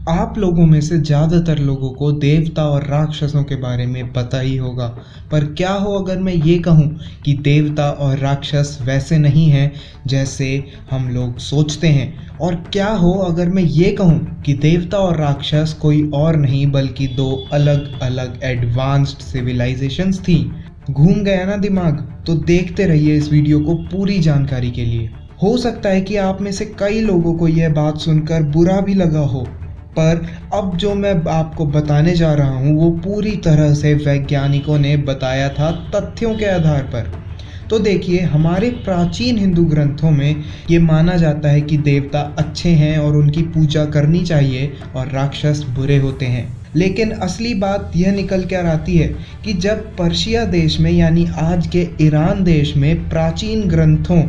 आप लोगों में से ज़्यादातर लोगों को देवता और राक्षसों के बारे में पता ही होगा, पर क्या हो अगर मैं ये कहूँ कि देवता और राक्षस वैसे नहीं हैं जैसे हम लोग सोचते हैं। और क्या हो अगर मैं ये कहूँ कि देवता और राक्षस कोई और नहीं बल्कि दो अलग अलग एडवांस्ड सिविलाइजेशंस थी। घूम गया ना दिमाग? तो देखते रहिए इस वीडियो को पूरी जानकारी के लिए। हो सकता है कि आप में से कई लोगों को यह बात सुनकर बुरा भी लगा हो, पर अब जो मैं आपको बताने जा रहा हूँ वो पूरी तरह से वैज्ञानिकों ने बताया था तथ्यों के आधार पर। तो देखिए, हमारे प्राचीन हिंदू ग्रंथों में ये माना जाता है कि देवता अच्छे हैं और उनकी पूजा करनी चाहिए और राक्षस बुरे होते हैं। लेकिन असली बात यह निकल कर आती है कि जब पर्शिया देश में यानी आज के ईरान देश में प्राचीन ग्रंथों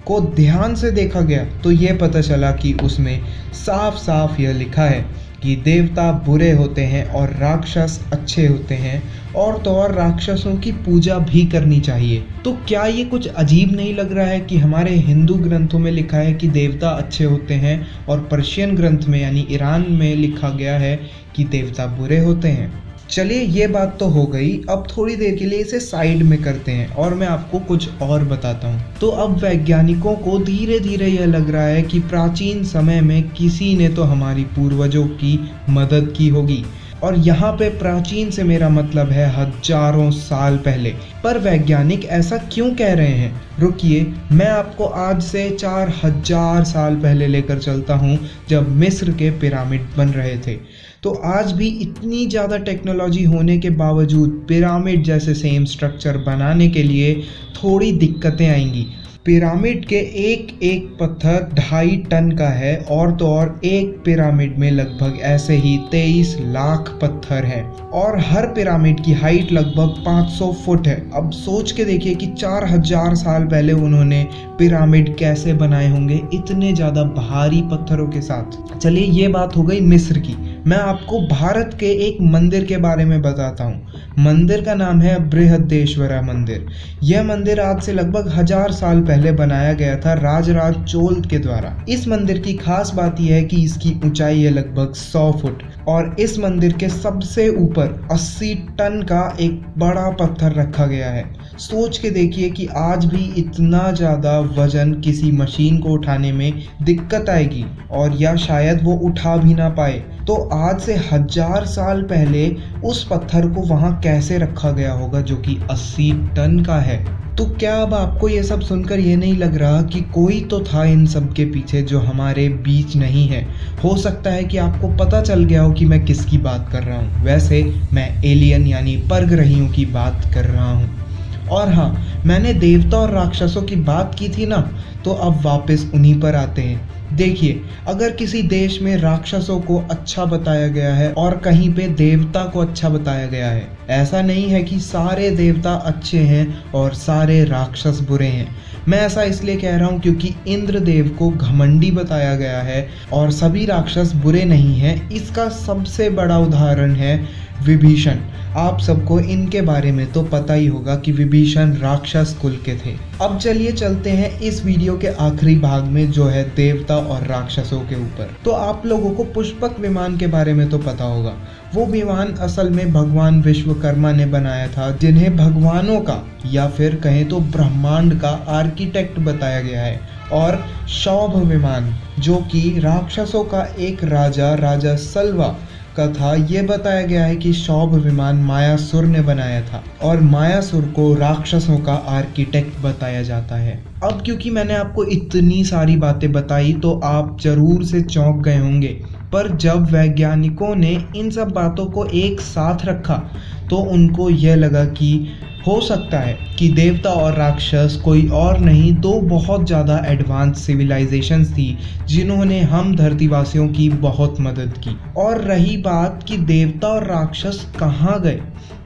को ध्यान से देखा गया तो ये पता चला कि उसमें साफ साफ यह लिखा है कि देवता बुरे होते हैं और राक्षस अच्छे होते हैं, और तो और राक्षसों की पूजा भी करनी चाहिए। तो क्या ये कुछ अजीब नहीं लग रहा है कि हमारे हिंदू ग्रंथों में लिखा है कि देवता अच्छे होते हैं और पर्शियन ग्रंथ में यानी ईरान में लिखा गया है कि देवता बुरे होते हैं। चलिए, ये बात तो हो गई। अब थोड़ी देर के लिए इसे साइड में करते हैं और मैं आपको कुछ और बताता हूँ। तो अब वैज्ञानिकों को धीरे धीरे यह लग रहा है कि प्राचीन समय में किसी ने तो हमारी पूर्वजों की मदद की होगी, और यहाँ पे प्राचीन से मेरा मतलब है हजारों साल पहले। पर वैज्ञानिक ऐसा क्यों कह रहे हैं? रुकिए, मैं आपको आज से 4000 साल पहले लेकर चलता हूँ, जब मिस्र के पिरामिड बन रहे थे। तो आज भी इतनी ज़्यादा टेक्नोलॉजी होने के बावजूद पिरामिड जैसे सेम स्ट्रक्चर बनाने के लिए थोड़ी दिक्कतें आएंगी। पिरामिड के एक एक पत्थर 2.5 टन का है, और तो और एक पिरामिड में लगभग ऐसे ही 23 लाख पत्थर हैं, और हर पिरामिड की हाइट लगभग 500 फुट है। अब सोच के देखिए कि 4000 साल पहले उन्होंने पिरामिड कैसे बनाए होंगे इतने ज़्यादा भारी पत्थरों के साथ। चलिए, ये बात हो गई मिस्र की। मैं आपको भारत के एक मंदिर के बारे में बताता हूँ। मंदिर का नाम है बृहदेश्वरा मंदिर। यह मंदिर आज से लगभग 1000 साल पहले बनाया गया था राजराज चोल के द्वारा। इस मंदिर की खास बात यह है कि इसकी ऊंचाई है लगभग 100 फुट, और इस मंदिर के सबसे ऊपर 80 टन का एक बड़ा पत्थर रखा गया है। सोच के देखिए कि आज भी इतना ज़्यादा वजन किसी मशीन को उठाने में दिक्कत आएगी, और या शायद वो उठा भी ना पाए। तो आज से 1000 साल पहले उस पत्थर को वहाँ कैसे रखा गया होगा जो कि 80 टन का है। तो क्या अब आपको ये सब सुनकर ये नहीं लग रहा कि कोई तो था इन सब के पीछे जो हमारे बीच नहीं है? हो सकता है कि आपको पता चल गया हो कि मैं किसकी बात कर रहा हूँ। वैसे मैं एलियन यानी परग्रहियों की बात कर रहा हूँ। और हाँ, मैंने देवता और राक्षसों की बात की थी ना, तो अब वापस उन्हीं पर आते हैं। देखिए, अगर किसी देश में राक्षसों को अच्छा बताया गया है और कहीं पे देवता को अच्छा बताया गया है, ऐसा नहीं है कि सारे देवता अच्छे हैं और सारे राक्षस बुरे हैं। मैं ऐसा इसलिए कह रहा हूँ क्योंकि इंद्रदेव को घमंडी बताया गया है और सभी राक्षस बुरे नहीं हैं। इसका सबसे बड़ा उदाहरण है विभीषण। आप सबको इनके बारे में तो पता ही होगा कि विभीषण राक्षस कुल के थे। अब चलिए चलते हैं इस वीडियो के आखिरी भाग में, जो है देवता और राक्षसों के ऊपर। तो आप लोगों को पुष्पक विमान के बारे में तो पता होगा। वो विमान असल में भगवान विश्वकर्मा ने बनाया था, जिन्हें भगवानों का या फिर कहें तो ब्रह्मांड का आर्किटेक्ट बताया गया है। और शौभ विमान, जो कि राक्षसों का एक राजा सल्वा का था, ये बताया गया है कि शौभ विमान मायासुर ने बनाया था, और मायासुर को राक्षसों का आर्किटेक्ट बताया जाता है। अब क्योंकि मैंने आपको इतनी सारी बातें बताई तो आप जरूर से चौंक गए होंगे, पर जब वैज्ञानिकों ने इन सब बातों को एक साथ रखा तो उनको यह लगा कि हो सकता है कि देवता और राक्षस कोई और नहीं, दो बहुत ज़्यादा एडवांस सिविलाइजेशंस थी जिन्होंने हम धरतीवासियों की बहुत मदद की। और रही बात कि देवता और राक्षस कहाँ गए,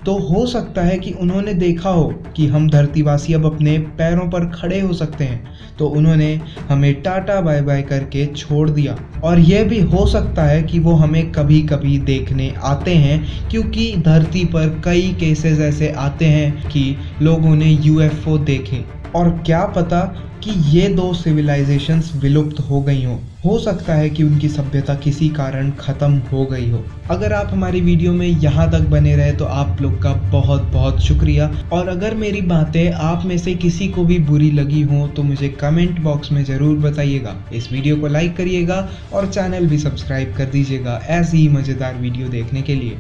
तो हो सकता है कि उन्होंने देखा हो कि हम धरतीवासी अब अपने पैरों पर खड़े हो सकते हैं, तो उन्होंने हमें टाटा बाय बाय करके छोड़ दिया। और यह भी हो सकता है कि वो हमें कभी कभी देखने आते हैं, क्योंकि धरती पर कई केसेस ऐसे आते हैं कि लोगों ने यूएफओ देखे। और क्या पता कि ये दो सिविलाइजेशंस विलुप्त हो गई हों। हो सकता है कि उनकी सभ्यता किसी कारण ख़त्म हो गई हो। अगर आप हमारी वीडियो में यहाँ तक बने रहे तो आप लोग का बहुत बहुत शुक्रिया। और अगर मेरी बातें आप में से किसी को भी बुरी लगी हों तो मुझे कमेंट बॉक्स में ज़रूर बताइएगा। इस वीडियो को लाइक करिएगा और चैनल भी सब्सक्राइब कर दीजिएगा ऐसी ही मज़ेदार वीडियो देखने के लिए।